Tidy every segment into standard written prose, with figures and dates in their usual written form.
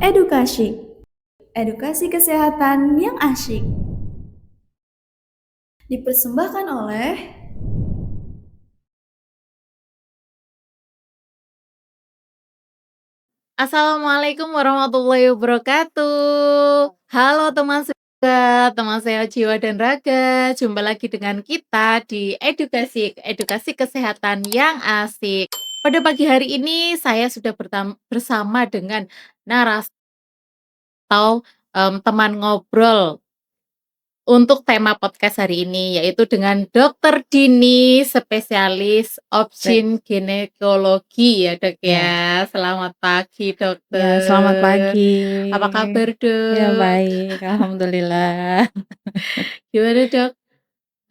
Edukasi, edukasi kesehatan yang asyik. Dipersembahkan oleh Assalamualaikum warahmatullahi wabarakatuh. Halo teman sehat, teman sehat jiwa dan raga. Jumpa lagi dengan kita di edukasi kesehatan yang asik. Pada pagi hari ini saya sudah bersama dengan naras atau teman ngobrol untuk tema podcast hari ini, yaitu dengan Dokter Dini, spesialis Baik, obgyn ginekologi ya Dok ya. ya. Selamat pagi Ya, selamat dokter. pagi. Apa kabar Ya, Dok? baik, alhamdulillah. Gimana Dok?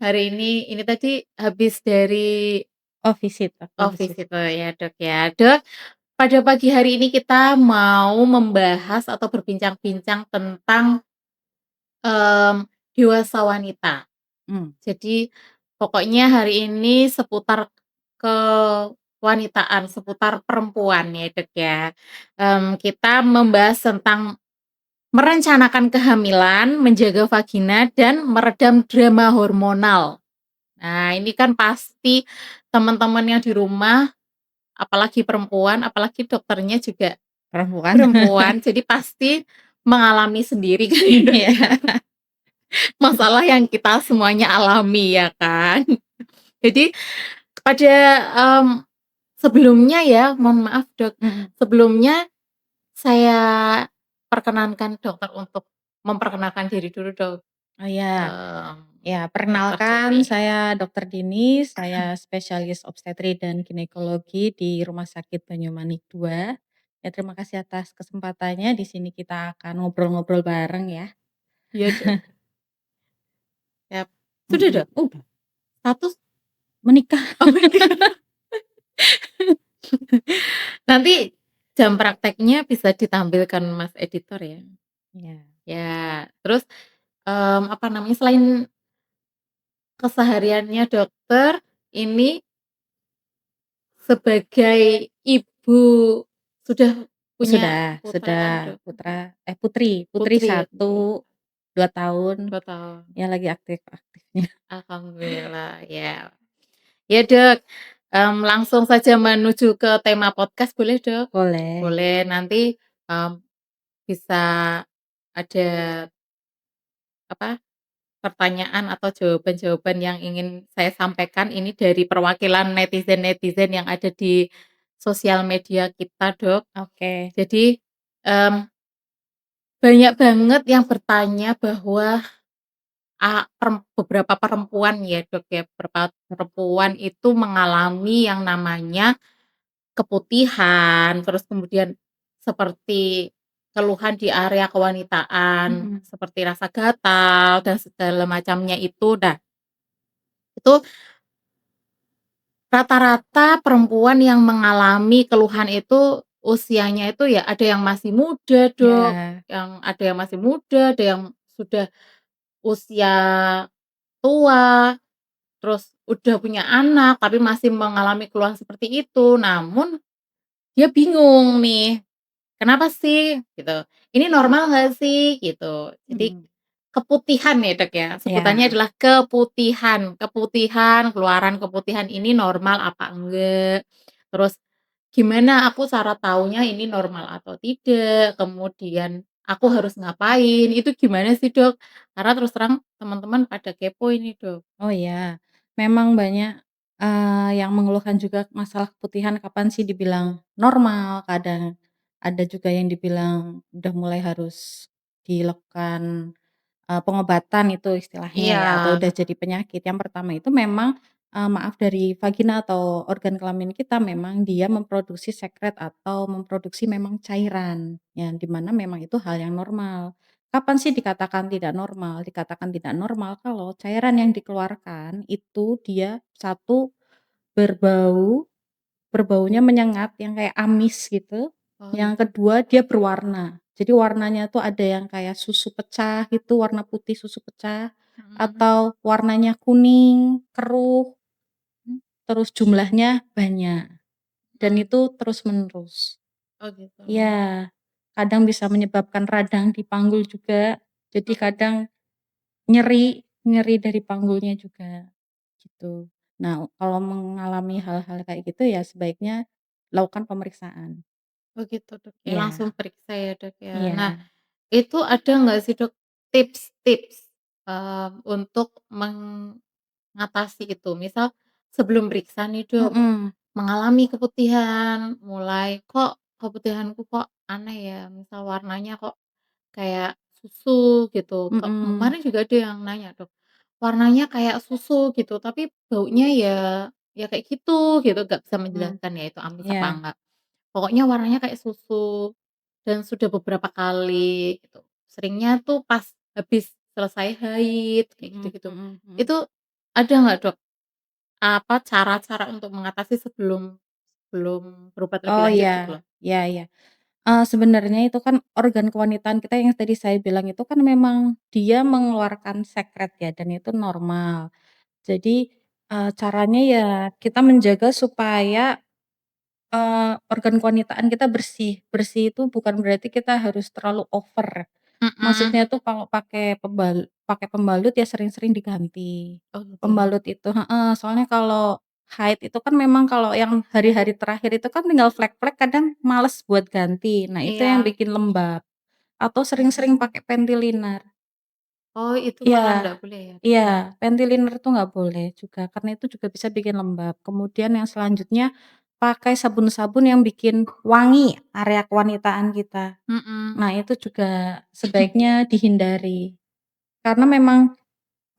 Hari ini tadi habis dari Oh, aku office visit. itu ya Dok ya. Dok, pada pagi hari ini kita mau membahas atau berbincang-bincang tentang dewasa wanita. Hmm, Jadi pokoknya hari ini seputar kewanitaan, seputar perempuan ya Dok ya. Kita membahas tentang merencanakan kehamilan, menjaga vagina, dan meredam drama hormonal. Nah ini kan pasti teman-teman yang di rumah, apalagi perempuan, apalagi dokternya juga perempuan. perempuan, jadi pasti mengalami sendiri kan ya Dok Ya. ya. Masalah yang kita semuanya alami ya kan. Jadi pada, sebelumnya ya, mohon maaf Dok, Mhm. sebelumnya saya perkenankan dokter untuk memperkenalkan diri dulu Dok, Oh ya, ya, Dokter perkenalkan Dini. saya Dokter Dini, saya spesialis obstetri dan ginekologi di Rumah Sakit Banyumanik 2. Ya, terima kasih atas kesempatannya. Di sini kita akan ngobrol-ngobrol bareng ya. Iya Dok, siap. Sudah Mhm. Dok? Status? Menikah. Oh menikah. Nanti jam prakteknya bisa ditampilkan Mas editor ya. Ya. Ya, terus, apa namanya, selain kesehariannya dokter, ini sebagai ibu sudah punya putra kan Sudah Dok? putri, putri Putri, 1, 2 tahun, 2 tahun. ya lagi aktif-aktifnya. Alhamdulillah, ya. Ya Dok, langsung saja menuju ke tema podcast boleh Dok? Boleh. Boleh, nanti, bisa ada, apa, pertanyaan atau jawaban-jawaban yang ingin saya sampaikan ini dari perwakilan netizen-netizen yang ada di sosial media kita Dok. Oke. Jadi, mmm, banyak banget yang bertanya bahwa beberapa perempuan ya Dok ya, beberapa perempuan itu mengalami yang namanya keputihan, terus kemudian seperti keluhan di area kewanitaan, Mhm. seperti rasa gatal dan segala macamnya itu. Nah, itu rata-rata perempuan yang mengalami keluhan itu usianya itu ya ada yang masih muda Dok, Ya. ada yang masih muda, ada yang sudah usia tua. Terus udah punya anak, tapi masih mengalami keluhan seperti itu. Namun dia bingung nih, "Kenapa sih?" Gitu. "Ini normal nggak sih?" Gitu. Jadi Mhm. keputihan ya, Dok, ya, sebutannya Ya. adalah keputihan. Keputihan, keluaran keputihan ini normal apa enggak? Terus gimana aku cara taunya ini normal atau tidak? Kemudian aku harus ngapain? Itu gimana sih, Dok? Karena terus terang teman-teman pada kepo ini, Dok. Oh ya, memang banyak, yang mengeluhkan juga masalah keputihan kapan sih dibilang normal, kadang ada juga yang dibilang udah mulai harus dilakukan pengobatan itu istilahnya Iya. ya atau udah jadi penyakit. Yang pertama itu memang, maaf dari vagina atau organ kelamin kita memang dia memproduksi sekret atau memproduksi memang cairan, yang di mana memang itu hal yang normal. Kapan sih dikatakan tidak normal? Dikatakan tidak normal kalau cairan yang dikeluarkan itu dia satu berbau, berbaunya menyengat yang kayak amis gitu, Oh, yang gitu. kedua dia berwarna. Jadi warnanya tuh ada yang kayak susu pecah gitu, warna putih susu pecah, Mhm. atau warnanya kuning, keruh, Mmm, terus jumlahnya banyak, dan mhm. itu terus-menerus. Oh, gitu. Iya, kadang bisa menyebabkan radang di panggul juga. Jadi Mhm. kadang nyeri nyeri dari panggulnya juga, gitu. Nah, kalau mengalami hal-hal kayak gitu ya sebaiknya lakukan pemeriksaan. Oh gitu, Dok, ya langsung Iya periksa ya, Dok, ya. Nah, iya, itu ada nggak sih, Dok, tips-tips, untuk mengatasi itu? Misal sebelum periksa nih, Dok, mhm mengalami keputihan, mulai, "Kok keputihanku kok aneh ya?" Misal warnanya kok kayak susu gitu, mhm, kemarin juga ada yang nanya, Dok, warnanya kayak susu gitu, tapi baunya ya ya kayak gitu, nggak bisa mhm, menjelaskan ya itu amis apa iya. enggak. Pokoknya warnanya kayak susu dan sudah beberapa kali gitu. Seringnya tuh pas habis selesai haid kayak Mhm gitu-gitu. mhm mhm. Itu ada nggak, Dok, apa cara-cara untuk mengatasi sebelum sebelum berobat lebih Oh lanjut iya, gitu loh? iya iya. Sebenarnya itu kan organ kewanitaan kita yang tadi saya bilang itu kan memang dia mengeluarkan sekret ya dan itu normal. Jadi, caranya ya kita menjaga supaya, organ kewanitaan kita bersih. Bersih itu bukan berarti kita harus terlalu over. Mhm. Maksudnya tuh kalau pakai pembalut ya sering-sering diganti. Oh gitu ya? Pembalut itu heeh, soalnya kalau haid itu kan memang kalau yang hari-hari terakhir itu kan tinggal flek-flek kadang males buat ganti. Nah itu yang Iya. bikin lembab. Atau sering-sering Oh. pakai panty liner. Oh itu malah Iya nggak boleh ya, Dok, ya? iya, panty liner tuh nggak boleh juga karena itu juga bisa bikin lembab. Kemudian yang selanjutnya pakai sabun-sabun yang bikin wangi area kewanitaan kita. Mhm. Nah itu juga sebaiknya dihindari. Karena memang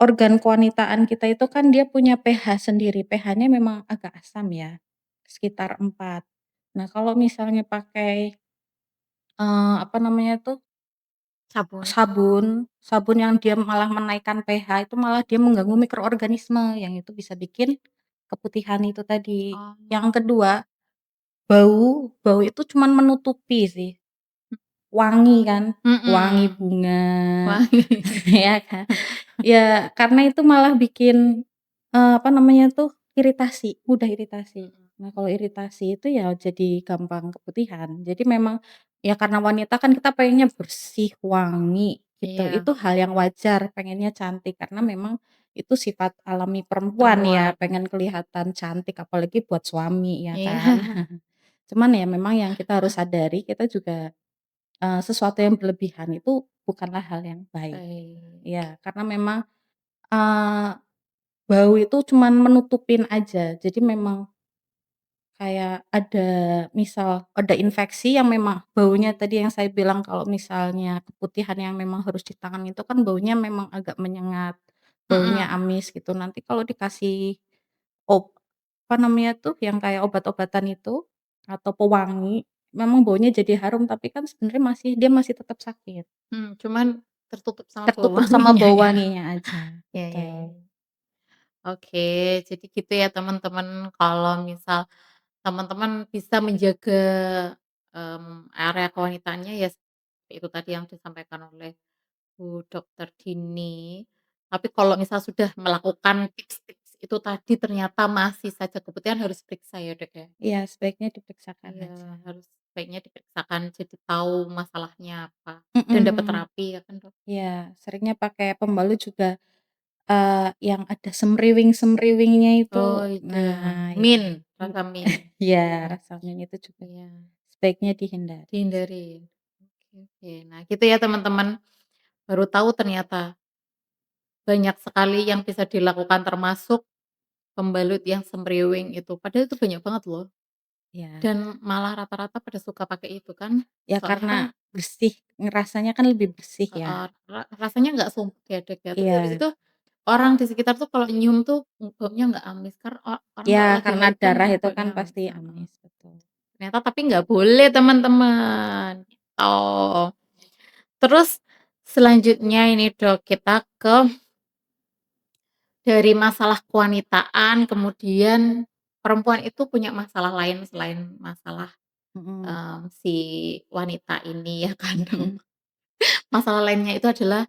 organ kewanitaan kita itu kan dia punya pH sendiri, pH-nya memang agak asam ya, sekitar 4. Nah kalau misalnya pakai, apa namanya tuh, Sabun. sabun yang dia malah menaikkan pH itu malah dia mengganggu mikroorganisme yang itu bisa bikin keputihan itu tadi. Yang Oh. kedua, bau itu cuman menutupi sih, wangi kan, wangi Mhm. bunga, Wangi. ya kan. Ya, karena itu malah bikin, apa namanya tuh, iritasi, mudah iritasi. Mhm. Nah, kalau iritasi itu ya jadi gampang keputihan. Jadi memang ya karena wanita kan kita pengennya bersih, wangi, gitu. Iya, Itu hal yang wajar, pengennya cantik karena memang itu sifat alami perempuan ya, perempuan. pengen kelihatan cantik apalagi buat suami ya kan. Iya. Cuman ya memang yang kita harus sadari kita juga, sesuatu yang berlebihan itu bukanlah hal yang baik. Baik. Ya, karena memang, eee, bau itu cuman menutupin aja. Jadi memang kayak ada misal ada infeksi yang memang baunya tadi yang saya bilang kalau misalnya keputihan yang memang harus ditangani itu kan baunya memang agak menyengat, baunya Mhm. amis gitu. Nanti kalau dikasih apa namanya tuh, yang kayak obat-obatan itu atau pewangi, memang baunya jadi harum tapi kan sebenarnya dia masih tetap sakit. Cuman tertutup sama bau Tertutup sama wanginya bau ya? wanginya aja, Iya iya betul. iya. Oke, jadi gitu ya teman-teman, kalau misal teman-teman bisa menjaga, area kewanitaannya ya seperti itu tadi yang disampaikan oleh Bu Dokter Dini. Tapi kalau misal sudah melakukan tips-tips itu tadi ternyata masih saja keputihan harus periksa ya, Dok, ya? Iya, sebaiknya diperiksakan Iya, aja. harus sebaiknya diperiksakan jadi tahu masalahnya apa dan dapat Mhm, terapi ya kan, Dok? iya, seringnya pakai pembalut juga, yang ada semriwing-semriwingnya itu, Oh itu ya, nah itu mint, rasa mint. iya, Mhm, rasanya itu juga iya, sebaiknya dihindari sih. dihindari. Oke oke. Nah gitu ya teman-teman, baru tahu ternyata banyak sekali yang bisa dilakukan termasuk pembalut yang semriwing itu, padahal itu banyak banget loh Iya, dan malah rata-rata pada suka pakai itu kan, ya soalnya karena kan bersih, ngerasanya kan lebih bersih ya. heeh, rasanya nggak sumpek ya, Dok, ya, terus habis Iya, itu orang di sekitar tuh kalau nyium tuh baunya nggak amis, karena orang ya kalau lagi karena haid kan darah itu baunya kan amis, pasti heeh. amis, betul. Ternyata tapi nggak boleh teman-teman, gitu. Terus selanjutnya ini, Dok, kita ke dari masalah kewanitaan, kemudian perempuan itu punya masalah lain selain masalah, Mhm si wanita ini ya kan, Dok. mhm, Masalah lainnya itu adalah,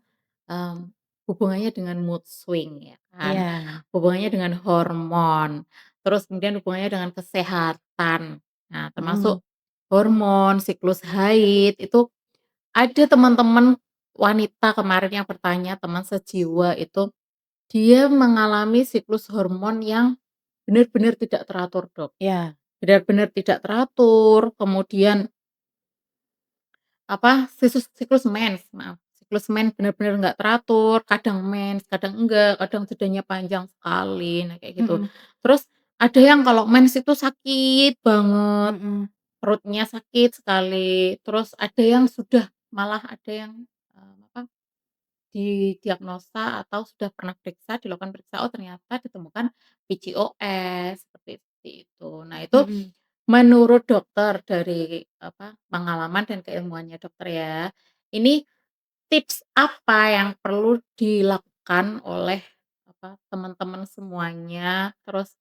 mmm, hubungannya dengan mood swing ya kan, iya, hubungannya dengan hormon, terus kemudian hubungannya dengan kesehatan. Nah termasuk mhm hormon, siklus haid, itu ada teman-teman wanita kemarin yang bertanya, teman sejiwa itu, dia mengalami siklus hormon yang benar-benar tidak teratur, Dok. Ya. Benar-benar tidak teratur, kemudian siklus mens, maaf, siklus mens benar-benar nggak teratur, kadang mens, kadang enggak, kadang jedanya panjang sekali, nah kayak gitu. Mhm, Terus ada yang kalau mens itu sakit banget, mhm, perutnya sakit sekali, terus ada yang sudah malah ada yang, didiagnosa atau sudah pernah periksa, dilakukan periksa, oh ternyata ditemukan PCOS, seperti itu. Nah itu mhm. menurut dokter dari pengalaman dan keilmuannya dokter ya, ini tips apa yang perlu dilakukan oleh teman-teman semuanya? Terus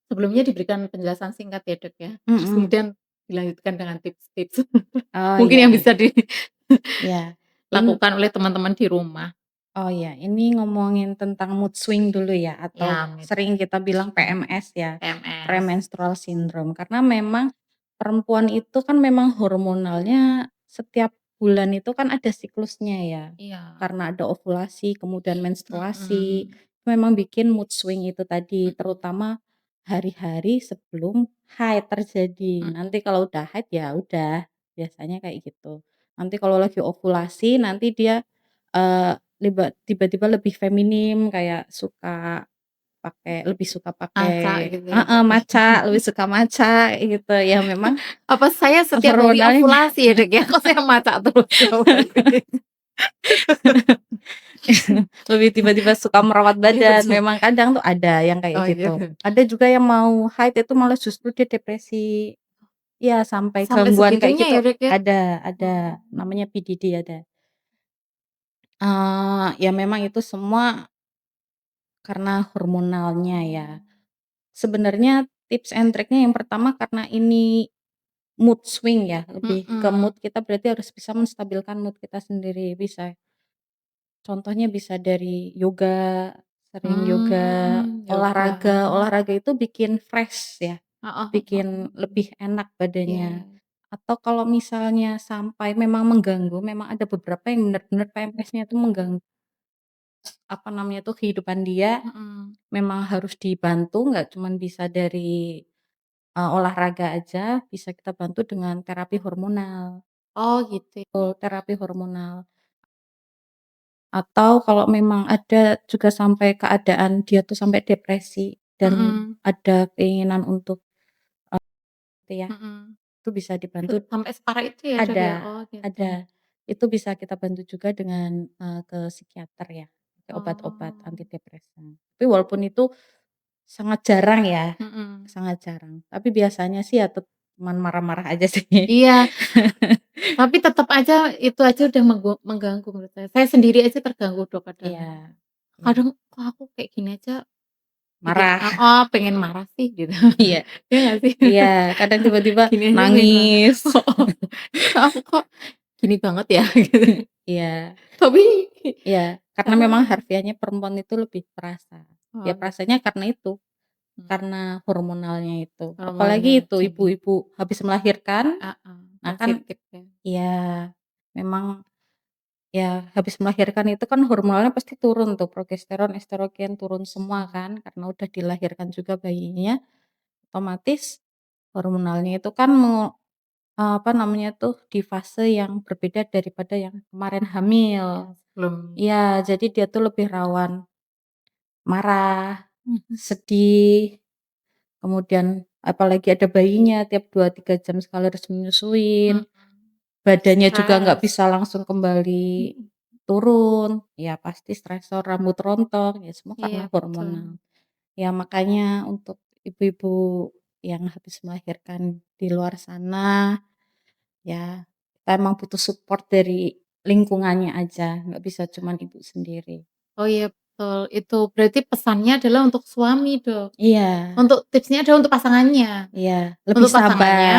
sebelumnya diberikan penjelasan singkat ya, Dok, ya. Terus Mhm. kemudian dilanjutkan dengan tips-tips Oh, mungkin iya yang iya. bisa Iya. dilakukan oleh teman-teman di rumah. Oh ya, ini ngomongin tentang mood swing dulu ya, atau Ya, mit sering kita bilang PMS ya, PMS. premenstrual syndrome. Karena memang perempuan itu kan memang hormonalnya setiap bulan itu kan ada siklusnya ya. Iya. Karena ada ovulasi, kemudian menstruasi, Mhm. memang bikin mood swing itu tadi, Mhm. terutama hari-hari sebelum haid terjadi. Mhm. Nanti kalau udah haid ya udah, biasanya kayak gitu. Nanti kalau lagi ovulasi nanti dia eee tiba-tiba lebih feminim kayak lebih suka Maca pakai gitu ya, heeh, Dok, ya. matcha, lebih suka matcha gitu ya memang Apa saya setiap hari hormonalnya ovulasi ya, Dok, ya? Kok saya maca terus ya berarti? lebih tiba-tiba suka merawat Oh badan, gitu. memang kadang tuh ada yang kayak Oh gitu. gitu. Ada juga yang mau haid itu malah justru dia depresi. Iya sampai Sampai gangguan kayak segitunya gitu ya, Dok, ya? ada, Oh. namanya PDD ada. Ya memang itu semua karena hormonalnya ya. Oh. Sebenarnya tips and triknya yang pertama karena ini mood swing ya, lebih ke Mhm. mood kita berarti harus bisa menstabilkan mood kita sendiri, bisa. Contohnya bisa dari yoga, sering yoga, Yoga. olahraga itu bikin fresh ya, Heeh heeh. bikin lebih enak Iya. badannya. Atau kalau misalnya sampai memang mengganggu, memang ada beberapa yang benar-benar PMS-nya itu mengganggu, apa namanya tuh, kehidupan dia, Mhm. memang harus dibantu, nggak cuman bisa dari olahraga aja, bisa kita bantu dengan terapi hormonal. Oh gitu ya. Betul, terapi hormonal. Atau kalau memang ada juga sampai keadaan dia tuh sampai depresi dan Mhm. ada keinginan untuk itu ya, Mhm. itu bisa dibantu Sampai separah itu ya, Dok, ya? ada Oh gitu. ada. Itu bisa kita bantu juga dengan, ke psikiater ya, pakai obat-obat Oh. antidepresan. Tapi walaupun itu sangat jarang ya, Mhm. sangat jarang. Tapi biasanya sih ya cuman marah-marah aja sih. Iya, tapi tetap aja itu aja udah mengganggu menurut saya. Saya sendiri aja terganggu, Dok, kadang. Iya iya, Kadang, kok aku kayak gini aja bikin marah. pengen marah sih gitu. Iya Iya nggak sih? iya, kadang tiba-tiba Gini aja pengen marah. nangis. Heeh. Aku kok gini banget ya gitu. Iya Tapi iya, karena cara memang harfiahnya perempuan itu lebih perasa. Ya oh gitu. perasanya karena itu, Mmm, karena hormonalnya itu. hormonnya Apalagi itu jadi ibu-ibu habis melahirkan, heeh, nah kan sensitif ya. iya, memang ya habis melahirkan itu kan hormonalnya pasti turun tuh, progesteron, estrogen turun semua Mhm. kan, karena udah dilahirkan juga bayinya, otomatis hormonalnya itu kan apa namanya tuh, di fase yang berbeda daripada yang kemarin hamil. Yang sebelum Iya, jadi dia tuh lebih rawan marah, mhm, sedih, kemudian apalagi ada bayinya tiap 2 3 jam sekali harus menyusuin, mhm, badannya juga nggak stres. bisa langsung kembali Mhm. turun, ya pasti stresor, rambut rontok, ya semua Iya karena betul. hormonal. Ya makanya untuk ibu-ibu yang habis melahirkan di luar sana, ya kita emang butuh support dari lingkungannya aja, nggak bisa cuman ibu sendiri. Oh iya betul, itu berarti pesannya adalah untuk suami, Dok. Iya Untuk tipsnya adalah untuk pasangannya. iya, lebih Untuk sabar. pasangannya,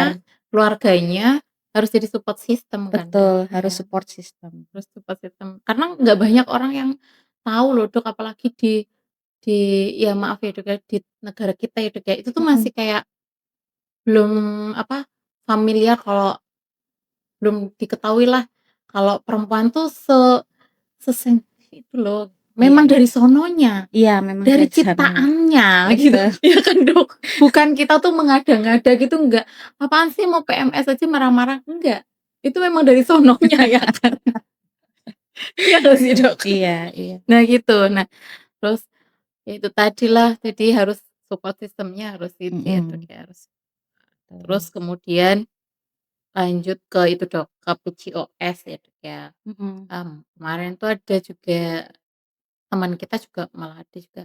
keluarganya, harus jadi support system kan, Dok, Betul, harus ya. support system. Harus support system. Karena nggak banyak orang yang tahu loh, Dok, apalagi di ya maaf ya, Dok, ya, di negara kita ya, Dok, ya, itu tuh masih Mhm, kayak belum apa, familiar kalau belum diketahui lah kalau perempuan tuh sesensitif itu loh, Iya memang dari iya. sononya, Iya, memang dari dari sananya. ciptaannya gitu, Betul. ya kan, Dok? Bukan kita tuh mengada-ngada gitu, enggak, "Apaan sih mau PMS aja marah-marah," enggak, itu memang dari sononya ya kan, iya nggak sih, Dok? Iya iya. Nah gitu, nah terus ya itu tadilah, jadi harus support system-nya harus itu ya, Dok, Mhm. ya, harus Betul. terus kemudian lanjut ke itu, Dok, ke PCOS ya, Dok, ya. Mhm. Kemarin tuh ada juga teman kita juga malah ada juga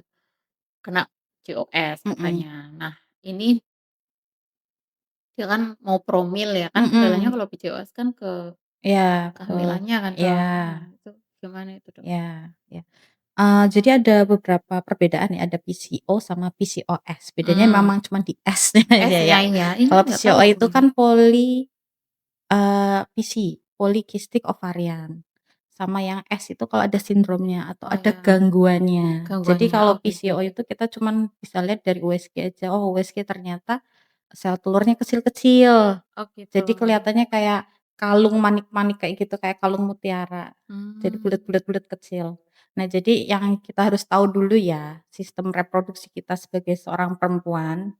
kena PCOS Mhm. katanya. Nah, ini dia kan mau promil ya, kan gejalanya Mhm. kalau PCOS kan ke Iya, betul. kehamilannya kan, Iya Dok. Nah, itu gimana itu, Dok? iya iya. Jadi ada beberapa perbedaan ya, ada PCO sama PCOS. Bedanya Mhm, memang cuma di S-nya aja ya. S-nya iya, ini Kalau nggak tahu PCO aku itu ini. kan PC, Polycystic Ovarian. Sama yang S itu kalau ada sindromnya atau Oh ada ya, gangguannya. Jadi gangguannya, kalau oke. PCO itu kita cuman bisa lihat dari USG aja, oh USG ternyata sel telurnya kecil-kecil. Oh gitu. Jadi kelihatannya kayak kalung manik-manik kayak gitu, kayak kalung mutiara. Jadi Mmm, bulat-bulat kecil. Nah, jadi yang kita harus tahu dulu ya, sistem reproduksi kita sebagai seorang perempuan,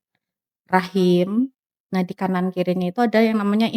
rahim, nah di kanan kirinya itu ada yang namanya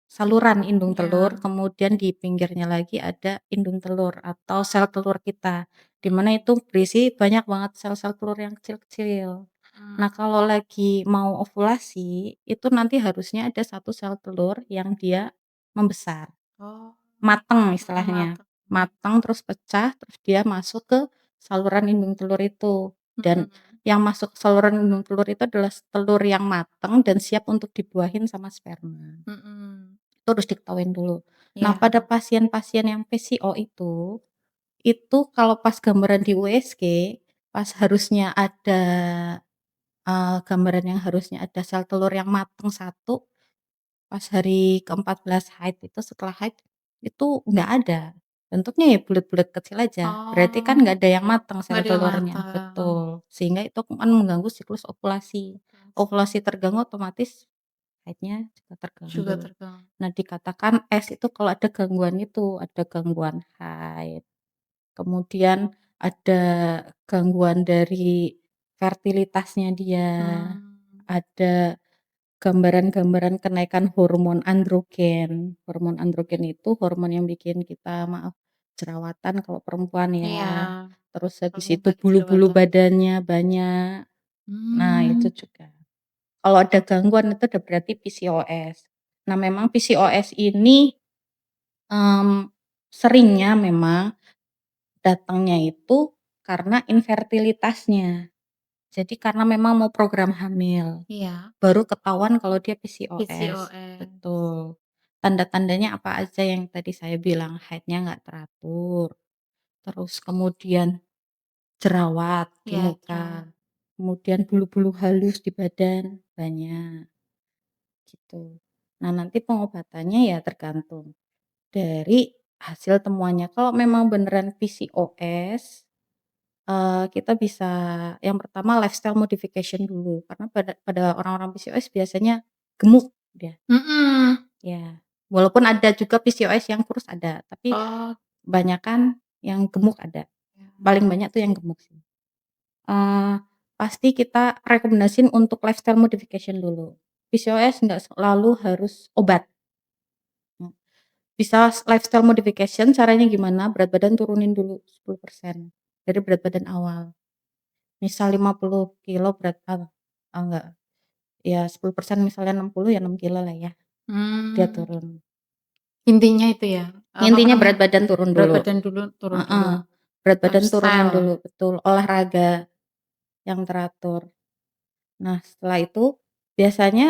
saluran indung telur, iya, kemudian di pinggirnya lagi ada indung telur atau sel telur kita, di mana itu berisi banyak banget sel-sel telur yang kecil-kecil. mhm. Nah, kalau lagi mau ovulasi, itu nanti harusnya ada satu sel telur yang dia membesar, Oh, mateng mhm, istilahnya. mateng. Mateng terus pecah, terus dia masuk ke saluran indung telur itu. Dan Mhm, yang masuk ke saluran indung telur itu adalah telur yang mateng dan siap untuk dibuahin sama sperma. mhm, Itu harus diketahuin dulu. Nah, iya. pada pasien-pasien yang PCO itu kalau pas gambaran di USG, pas harusnya ada gambaran yang harusnya ada sel telur yang mateng satu, pas hari ke-14 haid itu setelah haid, itu nggak ada. Bentuknya ya bulat-bulat kecil aja, berarti kan Oh, nggak ada yang mateng nggak sel ada yang telurnya, mateng. betul. Sehingga itu akan mengganggu siklus ovulasi. Ovulasi terganggu otomatis haidnya juga Juga terganggu. terganggu. Nah, dikatakan S itu kalau ada gangguan itu, ada gangguan haid, kemudian ada gangguan dari fertilitasnya dia, Mmm, ada gambaran-gambaran kenaikan hormon androgen. Hormon androgen itu hormon yang bikin kita jerawatan kalau perempuan iya, ya. Terus habis hormon itu bulu-bulu jerawatan. badannya banyak. Nah, Mmm, itu juga. Kalau ada gangguan itu udah berarti PCOS. Nah, memang PCOS ini, mmm, seringnya memang datangnya itu karena infertilitasnya. Jadi karena memang mau program hamil. iya, Baru ketahuan kalau dia PCOS, PCOS. betul. Tanda-tandanya apa aja yang tadi saya bilang, haidnya nggak teratur, terus kemudian jerawat di Iya, jerawat. muka, kemudian bulu-bulu halus di badan, banyak, gitu. Nah, nanti pengobatannya ya tergantung dari hasil temuannya. Kalau memang beneran PCOS, kita bisa yang pertama lifestyle modification dulu, karena pada pada orang-orang PCOS biasanya gemuk dia. Mhm. Ya, walaupun ada juga PCOS yang kurus ada, tapi Oh, kebanyakan yang gemuk ada, ya. paling banyak tuh yang gemuk sih. Eee, Pasti kita rekomendasiin untuk lifestyle modification dulu. PCOS nggak selalu harus obat, mmm, bisa lifestyle modification caranya gimana, berat badan turunin dulu 10% dari berat badan awal. Misal 50 kilo enggak, ya 10% misalnya 60 ya 6 kilo lah ya, dia Mmm, turun. intinya itu ya, apa Intinya namanya, berat badan turun berat dulu. badan dulu, turun dulu, Heeh, berat badan turunin lifestyle. dulu, betul, olahraga yang teratur. Nah, setelah itu biasanya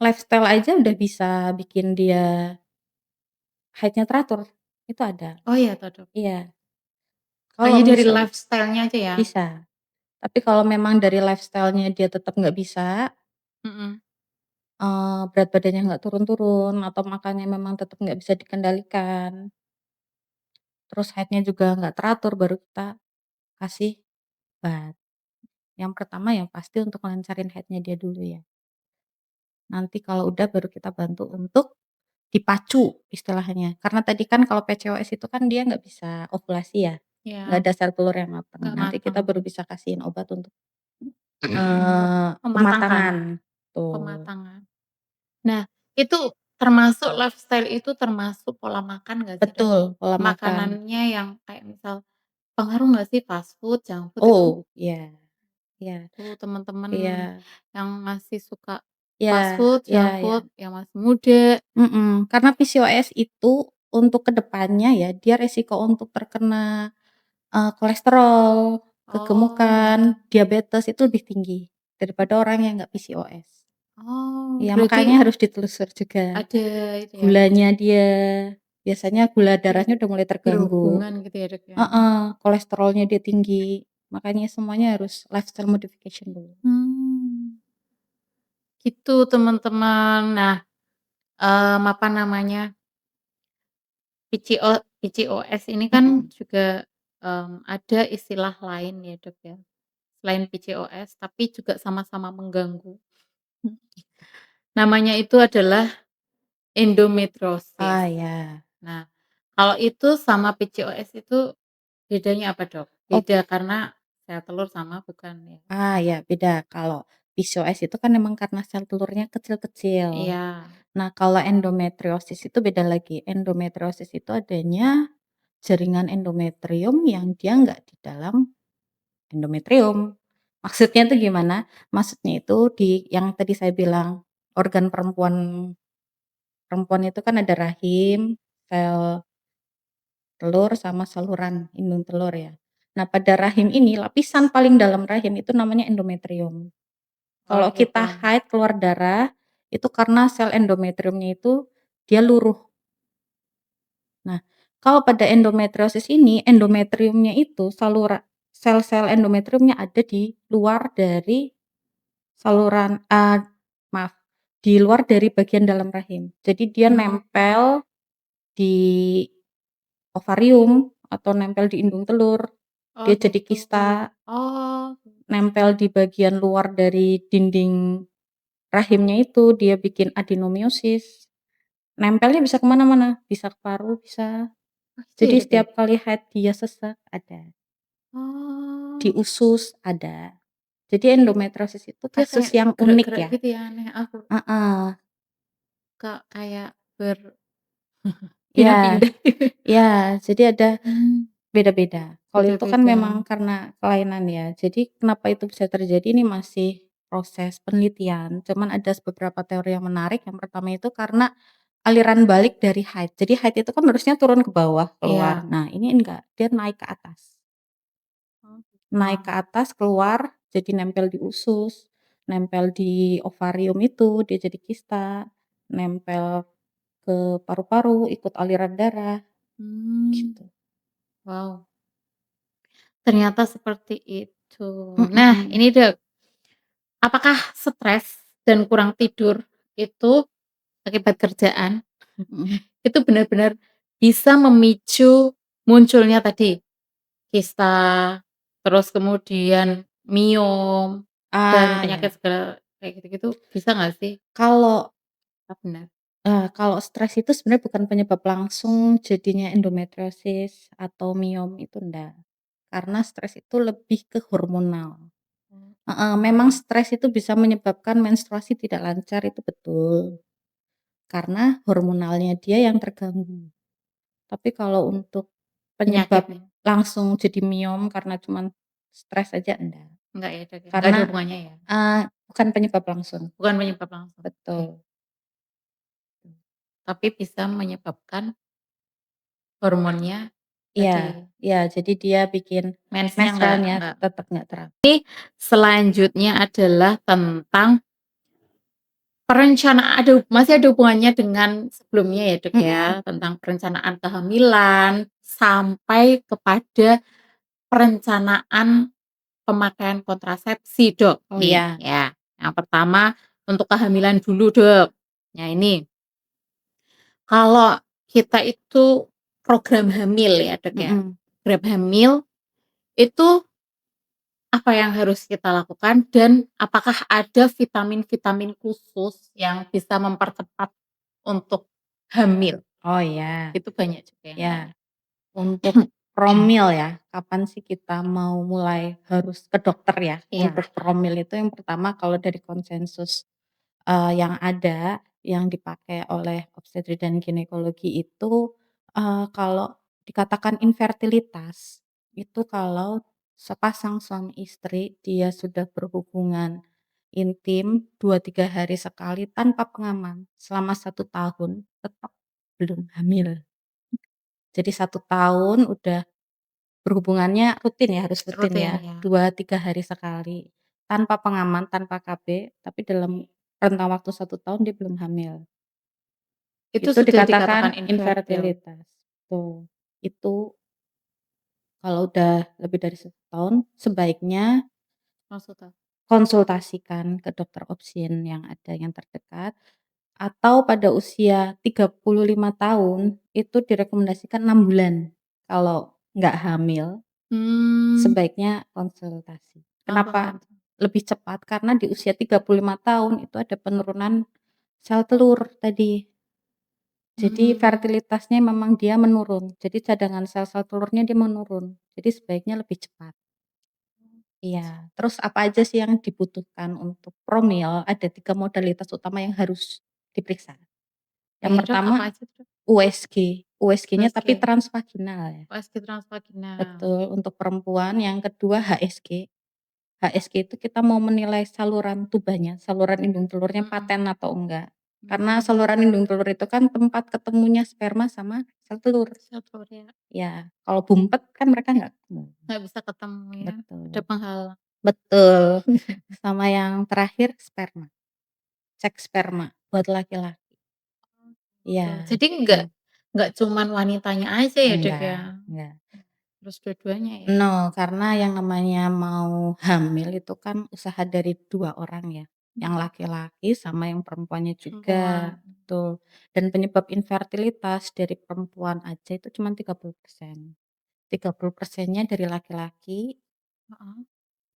lifestyle aja udah bisa bikin dia haidnya teratur, itu ada, Oh iya toh, Dok? iya. Kalau Hanya dari misal lifestyle-nya aja ya? bisa, tapi kalau memang dari lifestyle-nya dia tetap nggak bisa, Mhm, berat badannya nggak turun-turun atau makannya memang tetap nggak bisa dikendalikan, terus haidnya juga nggak teratur, baru kita kasih obat. Yang pertama yang pasti untuk ngelancarin haidnya dia dulu ya. Nanti kalau udah baru kita bantu untuk dipacu istilahnya. Karena tadi kan kalau PCOS itu kan dia nggak bisa ovulasi ya, nggak Ya, ada sel telur yang matang. nggak Nanti kita matang. baru bisa kasihin obat untuk, Mematangkan, pematangan, tuh. pematangan. Nah, itu termasuk lifestyle itu termasuk pola makan nggak sih, Dok? Betul, pola makan. Makanannya yang kayak misal pengaruh nggak sih fast food, junk food itu Oh, iya iya tuh teman-teman iya yang masih suka fast iya food, iya junk iya. food, yang masih muda. Karena PCOS itu untuk ke depannya ya, dia resiko untuk terkena, kolesterol, Oh, kegemukan, diabetes itu lebih tinggi daripada orang yang nggak PCOS. oh, Ya berarti makanya harus ditelusur juga ada itu ya, gulanya dia, biasanya gula ber darahnya udah mulai terganggu, berhubungan gitu ya, Dok, ya? heeh, kolesterolnya dia tinggi, makanya semuanya harus lifestyle modification dulu. Mmm, gitu teman-teman. Nah, apa namanya, PCOS ini kan Mhm, juga, ada istilah lain ya, Dok, ya, selain PCOS tapi juga sama-sama mengganggu. mhm. Namanya itu adalah endometriosis. Ya. Nah, kalau itu sama PCOS itu bedanya apa, Dok? Oh, Beda karena sel telur sama bukan ya? ya beda. Kalau PCOS itu kan memang karena sel telurnya kecil-kecil. Iya. Nah, kalau endometriosis itu beda lagi. Endometriosis itu adanya jaringan endometrium yang dia nggak di dalam endometrium. Maksudnya itu gimana? Maksudnya itu di yang tadi saya bilang organ perempuan perempuan itu kan ada rahim, sel telur, sama saluran indung telur ya. Nah, pada rahim ini lapisan paling dalam rahim itu namanya endometrium. Oh Kalau gitu. kita haid keluar darah, itu karena sel endometriumnya itu dia luruh. Nah, kalau pada endometriosis ini, endometriumnya itu sel-sel endometriumnya ada di luar dari saluran maaf, di luar dari bagian dalam rahim. Jadi dia Mmm, nempel di ovarium atau nempel di indung telur, oh dia jadi gitu. kista, Oh, nempel di bagian luar dari dinding rahimnya itu, dia bikin adenomiosis. Nempelnya bisa ke mana-mana, bisa ke paru, bisa. oh itu ya, Jadi Dok, ya? setiap kali haid dia sesak, ada. Di Oh, usus, ada. Jadi endometriosis itu dia kasus kayak yang unik gerak-gerak ya. gitu ya, aneh. Aku Heeh. kayak Iya berpindah-pindah gitu. iya, jadi ada Mmm, beda-beda. Kalau itu kan beda-beda. memang karena kelainan ya. Jadi kenapa itu bisa terjadi ini masih proses penelitian. Cuman ada beberapa teori yang menarik. Yang pertama itu karena aliran balik dari haid. Jadi haid itu kan harusnya turun ke bawah, keluar. Iya. Nah, ini enggak, dia naik ke atas. Oh Naik ke gitu. atas, keluar, jadi nempel di usus, nempel di ovarium itu, dia jadi kista, nempel ke paru-paru, ikut aliran darah, Mmm, gitu. wow, ternyata seperti itu. Nah, Mhm, ini Dok, apakah stres dan kurang tidur itu akibat kerjaan, mhm. itu benar-benar bisa memicu munculnya tadi kista, terus kemudian miom, dan penyakit Ya. segala kayak gitu-gitu, bisa nggak sih? Kalau Apa benar? kalau stres itu sebenarnya bukan penyebab langsung jadinya endometriosis atau miom itu enggak. Karena stres itu lebih ke hormonal. Oh, Heeh, memang stres itu bisa menyebabkan menstruasi tidak lancar itu betul, karena hormonalnya dia yang terganggu. Tapi kalau untuk penyebab penyakitnya? langsung jadi miom karena cuman stres aja enggak. Enggak ya, Dok, ya? Nggak ada Karena, hubungannya ya? bukan penyebab langsung, Bukan penyebab langsung, oke. betul. Tapi bisa menyebabkan hormonnya Iya tadi, iya, jadi dia bikin mensnya menstrualnya nggak tetap nggak teratur. selanjutnya adalah tentang masih ada hubungannya dengan sebelumnya ya, Dok, ya, Mhm, tentang perencanaan kehamilan sampai kepada perencanaan pemakaian kontrasepsi, Dok, oh nih iya, ya. Yang pertama untuk kehamilan dulu, Dok. Nah ini, kalau kita itu program hamil ya, Dok, ya. mhm, Program hamil itu apa yang harus kita lakukan dan apakah ada vitamin-vitamin khusus yang bisa mempercepat untuk hamil? Oh ya, Itu banyak juga yang ya. nanya. Untuk promil ya, kapan sih kita mau mulai harus ke dokter ya? Iya. Untuk promil itu yang pertama kalau dari konsensus, yang ada, yang dipakai oleh obstetri dan ginekologi itu, kalau dikatakan infertilitas, itu kalau sepasang suami istri dia sudah berhubungan intim 2 3 hari sekali tanpa pengaman selama 1 tahun tetap belum hamil. Jadi 1 tahun udah berhubungannya rutin ya, harus rutin ya, Rutin ya. 2 3 hari sekali, tanpa pengaman, tanpa KB, tapi dalam rentang waktu 1 tahun dia belum hamil. Itu Itu sudah dikatakan dikatakan infertil. infertilitas, tuh. Itu kalau udah lebih dari 1 tahun sebaiknya Konsultasi. konsultasikan ke dokter obstin yang ada yang terdekat, atau pada usia 35 tahun itu direkomendasikan 6 bulan kalau nggak hamil. Mmm. Sebaiknya konsultasi. Apa Kenapa konsul lebih cepat? Karena di usia 35 tahun itu ada penurunan sel telur tadi. Jadi mmm, fertilitasnya memang dia menurun. Jadi cadangan sel-sel telurnya dia menurun. Jadi sebaiknya lebih cepat. Iya. Terus apa aja sih yang dibutuhkan untuk promil? Ada 3 modalitas utama yang harus diperiksa. oh Yang ya Dok, pertama apa aja tuh Dok? USG. USG-nya tapi USG, transvaginal ya. USG transvaginal. Betul, untuk perempuan. Yang kedua HSG. HSG itu kita mau menilai saluran tubannya, saluran indung telurnya Mhm, paten atau enggak. Karena mmm, saluran indung telur itu kan tempat ketemunya sperma sama sel telur. sel telur ya, Ya, kalau bumpet kan mereka nggak ketemu. nggak bisa ketemu ya, ada Betul. penghalang. Betul. Sama yang terakhir sperma, cek sperma buat laki-laki. Gitu. Iya, Jadi gitu. nggak cuman wanitanya aja ya Dok ya? Enggak. Harus dua-duanya ya? No, karena yang namanya mau hamil itu kan usaha dari 2 orang ya, yang Mhm, laki-laki sama yang perempuannya juga, perempuan. betul. Dan penyebab infertilitas dari perempuan aja itu cuma 30%. 30%-nya dari laki-laki, Heeh.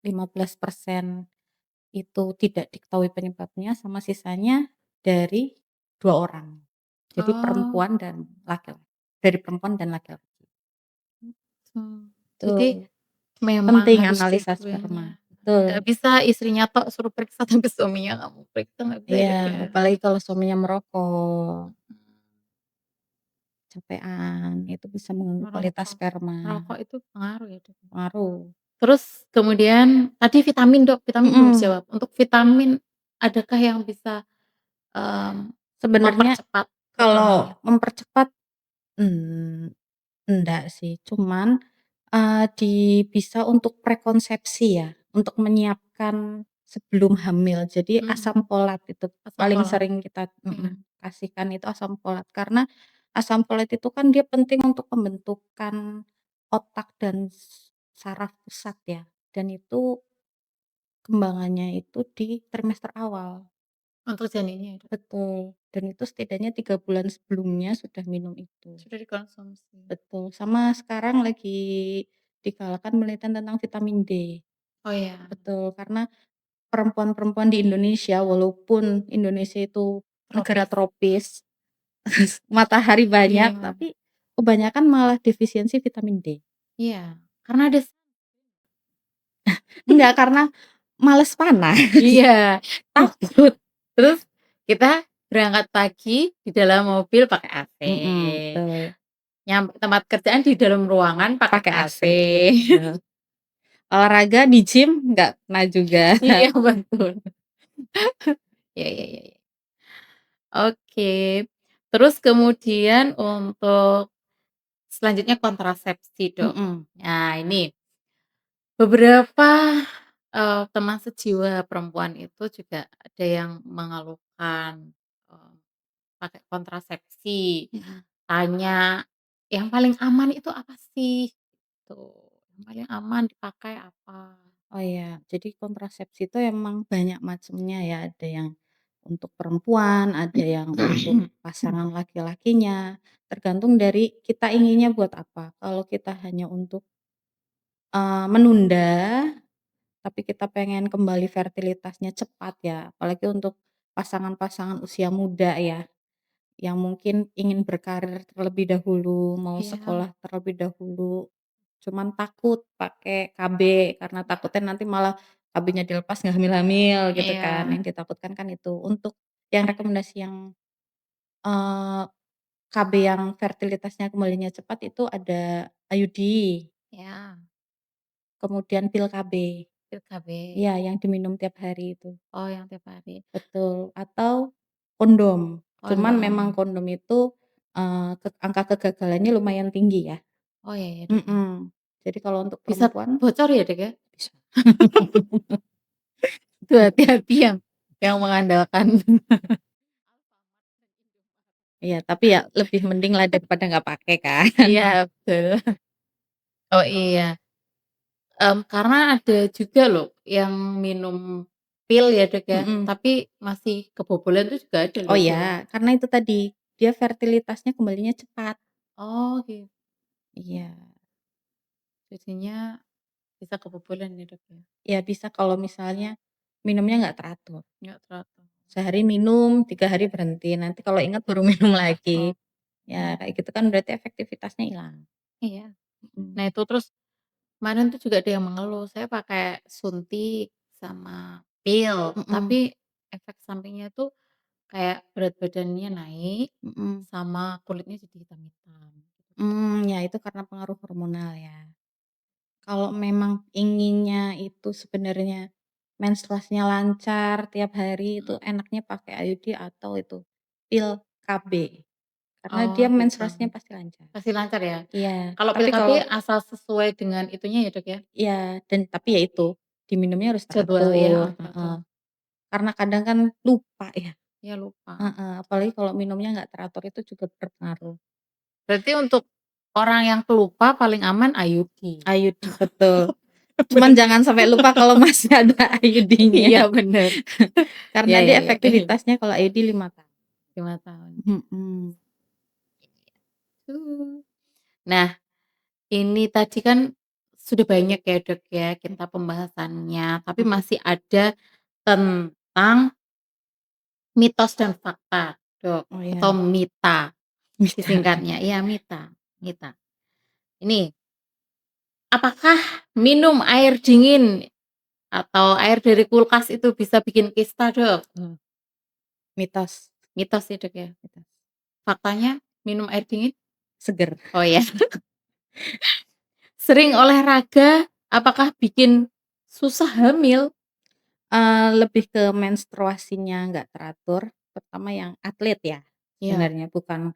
15% itu tidak diketahui penyebabnya, sama sisanya dari 2 orang. Jadi Oh, perempuan dan laki-laki, dari perempuan dan laki-laki. gitu. Jadi Tuh, memang penting harus analisa sperma, dua-duanya. Nggak betul. bisa istrinya tok suruh periksa tapi suaminya nggak mau periksa, nggak bisa ya Iya, Dok ya? apalagi kalau suaminya merokok, Mhm. capean, itu bisa mengganggu kualitas Merokok. sperma, Merokok itu pengaruh ya, Dok? pengaruh. Terus kemudian tadi vitamin, Dok, vitamin belum Mhm, dijawab. Untuk vitamin adakah yang bisa, mmm, sebenarnya mempercepat kalau hamilnya? mempercepat, mmm, enggak sih, cuman, bisa untuk prekonsepsi ya, untuk menyiapkan sebelum hamil. Jadi Mhm, asam folat itu asam paling folat. sering kita Iya. kasihkan itu asam folat. Karena asam folat itu kan dia penting untuk pembentukan otak dan saraf pusat ya, dan itu kembangannya itu di trimester awal. Untuk janinnya ya, Dok? Betul, dan itu setidaknya 3 bulan sebelumnya sudah minum itu. Sudah dikonsumsi? Betul, sama sekarang lagi digalakan penelitian tentang vitamin D. Oh ya, Betul, karena perempuan-perempuan di Indonesia, walaupun Indonesia itu negara tropis. tropis, matahari banyak, Iya, tapi kebanyakan malah defisiensi vitamin D. iya. Karena ada Enggak, karena males panas. iya, takut. Terus kita berangkat pagi di dalam mobil pakai AC. Betul, Nyampe tempat kerjaan di dalam ruangan pakai pakai AC. AC, betul. Olahraga di gym nggak pernah juga. Iya, betul. Ya ya ya ya. Oke. Terus kemudian untuk selanjutnya kontrasepsi, Dok. Mhm. Nah, ini beberapa, teman sejiwa perempuan itu juga ada yang mengeluhkan, eee, pakai kontrasepsi, Mhm. tanya, "Yang paling aman itu apa sih?" Gitu. "Yang paling aman dipakai apa?" Oh ya, jadi kontrasepsi itu emang banyak macamnya ya, ada yang untuk perempuan, ada yang untuk pasangan laki-lakinya, tergantung dari kita inginnya buat apa. Kalau kita hanya untuk, menunda, tapi kita pengen kembali fertilitasnya cepat ya, apalagi untuk pasangan-pasangan usia muda ya, yang mungkin ingin berkarir terlebih dahulu, mau Iya. sekolah terlebih dahulu, cuman takut pakai KB karena takutnya nanti malah KB-nya dilepas nggak hamil-hamil gitu kan, Iya, yang ditakutkan kan itu. Untuk yang rekomendasi yang, eee, KB yang fertilitasnya kembalinya cepat itu ada IUD, iya, kemudian pil KB. pil KB. Iya, yang diminum tiap hari itu, Oh, yang tiap hari. betul. Atau kondom, cuman memang Kondom. kondom itu, angka kegagalannya lumayan tinggi ya. Oh, iya ya, Dok, ya. Mhm. Jadi kalau untuk Bisa perempuan bocor ya, Dok, ya? bisa. Itu hati-hati yang mengandalkan. Iya, tapi ya lebih mending lah daripada nggak pakai kan. Iya, betul. Oh, iya. Karena ada juga loh yang minum pil ya, Dok, ya, Mhm. tapi masih kebobolan itu juga ada Oh loh, Dok. ya, karena itu tadi, dia fertilitasnya kembalinya cepat. Oh, gitu. Iya. Jadinya bisa kebobolan ya, Dok, ya? Ya bisa kalau misalnya minumnya nggak teratur. Nggak teratur. Sehari minum, 3 hari berhenti, nanti kalau ingat baru minum lagi. Oh, Ya kayak gitu kan berarti efektivitasnya hilang. iya. Mhm. Nah, itu terus kemarin tuh juga ada yang mengeluh, saya pakai suntik sama pil, Mhm. tapi efek sampingnya tuh kayak berat badannya naik, Mhm. sama kulitnya jadi hitam-hitam, gitu. Ya itu karena pengaruh hormonal ya. Kalau memang inginnya itu sebenarnya menstruasinya lancar tiap hari itu Mhm. enaknya pakai IUD atau itu pil KB, karena Oh, dia gitu. menstruasinya pasti lancar. Pasti lancar ya? Iya, Kalau pil tapi KB kalau asal sesuai dengan itunya ya, Dok, ya? ya dan tapi ya itu, diminumnya harus Jadwal ya, teratur, oh, heeh. teratur. Karena kadang kan lupa ya, Iya, lupa. heeh, apalagi kalau minumnya nggak teratur itu juga berpengaruh. Berarti untuk orang yang pelupa paling aman IUD. IUD betul, cuman Bener. jangan sampai lupa kalau masih ada IUD-nya. Iya, bener. Iya Karena iya dia iya, oke. efektivitasnya kalau IUD 5 tahun. 5 tahun. Mhm. Tuh. Nah, ini tadi kan sudah banyak ya, Dok, ya, kita pembahasannya, tapi Mhm. masih ada tentang mitos dan fakta, Dok, Oh atau ya, MITA bisa. disingkatnya. Iya, MITA MITA. Ini, apakah minum air dingin atau air dari kulkas itu bisa bikin kista, Dok? Mitos Mitos ya, Dok, ya? mitos. Faktanya minum air dingin? Seger. Oh, ya. Sering olahraga apakah bikin susah hamil? Lebih ke menstruasinya nggak teratur, terutama yang atlet ya, Iya sebenarnya bukan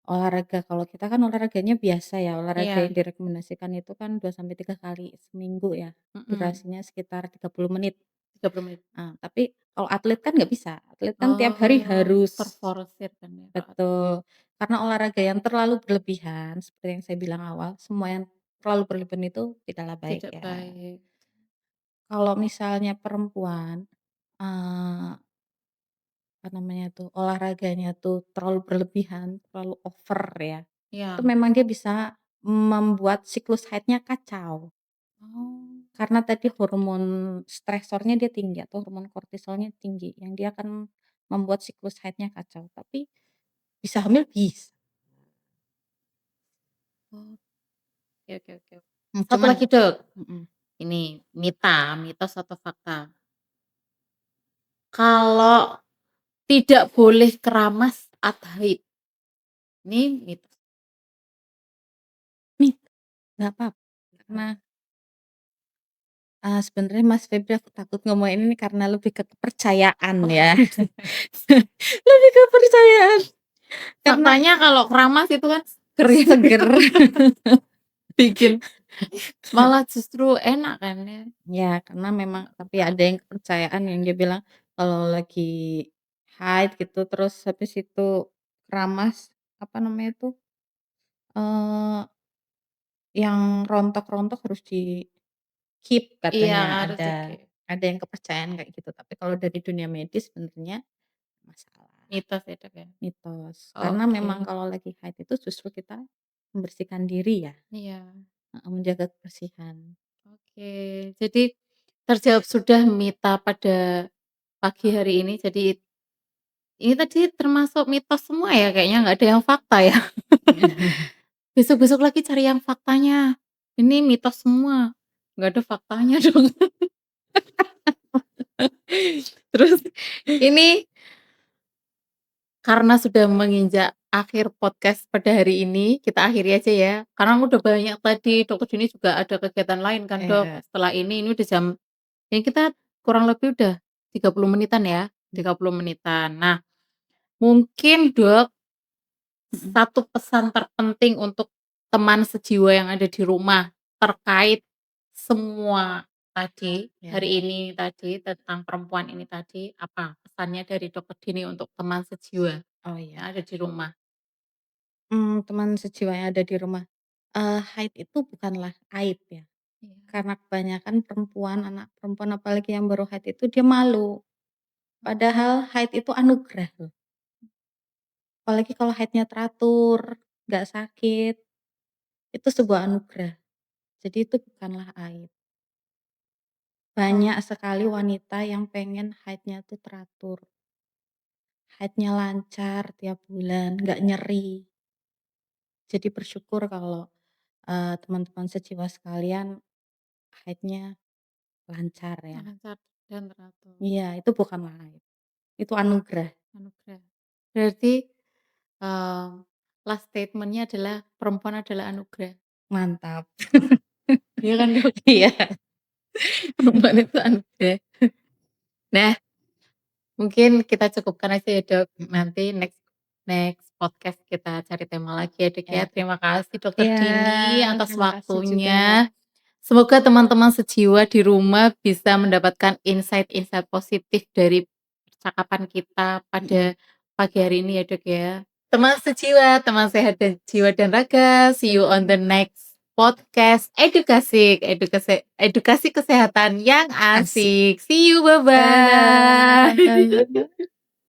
olahraga. Kalau kita kan olahraganya biasa ya, olahraga iya, yang direkomendasikan itu kan 2 sampai 3 kali seminggu ya, mhm, durasinya sekitar 30 menit. 30 menit. Tapi kalau atlet kan nggak bisa, atlet kan tiap hari Oh, harus terforsir kan ya kalau atlet. betul, karena olahraga yang terlalu berlebihan, seperti yang saya bilang awal, semua yang terlalu berlebihan itu tidaklah baik Tidak ya. baik. Kalau misalnya perempuan, apa namanya tuh, olahraganya tuh terlalu berlebihan, terlalu over ya, itu Iya. memang dia bisa membuat siklus haidnya kacau. Oh, Karena tadi hormon stresornya dia tinggi atau hormon kortisolnya tinggi, yang dia akan membuat siklus haidnya kacau, tapi bisa hamil bisa, oke oke oke. Satu cuman lagi, Dok, mhm, ini mitos atau fakta? Kalau tidak boleh keramas saat haid, ini mitos? nih nggak apa-apa, karena, sebenarnya Mas Febri aku takut ngomongin ini karena lebih ke kepercayaan Oh, ya, gitu. lebih ke kepercayaan, karena Faktanya kalau keramas itu kan seger ya, seger. bikin malah justru enak kan ya? Ya, karena memang Nggak tapi ada keramas. yang kepercayaan yang dia bilang kalau lagi haid gitu, terus habis itu keramas, apa namanya tuh, eee, yang rontok-rontok harus di-keep Iya, katanya, harus ada dikit. ada yang kepercayaan kayak gitu. Tapi kalau dari dunia medis sebenarnya masalah, Mitos ya, Dok, ya? mitos. Karena Oke, memang kalau lagi haid itu justru kita membersihkan diri ya, iya, heeh, menjaga kebersihan. oke. Jadi Terjawab sudah Mita pada pagi hari ini. Jadi ini tadi termasuk mitos semua ya kayaknya, nggak ada yang fakta ya. Besok-besok lagi cari yang faktanya. Ini mitos semua, nggak ada faktanya dong. Terus ini karena sudah menginjak akhir podcast pada hari ini, kita akhiri aja ya. Karena udah banyak tadi, Dokter Dini juga ada kegiatan lain kan Dok. Iya. Setelah ini udah jam, ini kita kurang lebih udah 30 menitan ya, 30 menitan. Nah, mungkin Dok, Mhm. satu pesan terpenting untuk teman sejiwa yang ada di rumah terkait semua tadi, Ya. hari ini tadi, tentang perempuan ini tadi, apa pesannya dari Dokter Dini untuk teman sejiwa Oh yang iya. ada di rumah? Teman sejiwa yang ada di rumah, haid itu bukanlah aib ya, Iya. karena kebanyakan perempuan, anak perempuan apalagi yang baru haid itu dia malu, padahal haid itu anugerah loh. Apalagi kalau haidnya teratur, nggak sakit, itu sebuah anugerah. Jadi itu bukanlah aib. Banyak sekali wanita yang pengen haidnya tuh teratur, haidnya lancar tiap bulan, nggak nyeri. Jadi bersyukur kalau, teman-teman sejiwa sekalian haidnya lancar ya. Lancar dan teratur, Iya, itu bukanlah aib, itu anugerah. anugerah. Berarti, mmm, last statement-nya adalah perempuan adalah anugerah. Mantap. Iya kan Dok? Iya. Perempuan itu anugerah. Nah, mungkin kita cukupkan aja ya Dok, Mhm. nanti next next podcast kita cari tema lagi ya Dok ya. Ya. Terima kasih Dokter Iya, Dini atas terima kasih juga. waktunya. Semoga teman-teman sejiwa di rumah bisa mendapatkan insight-insight positif dari percakapan kita pada Mhm. pagi hari ini ya Dok ya. Teman sejiwa, teman sehat dan jiwa dan raga, see you on the next podcast edukasi kesehatan yang Asik. asik. See you, bye-bye. Dadah.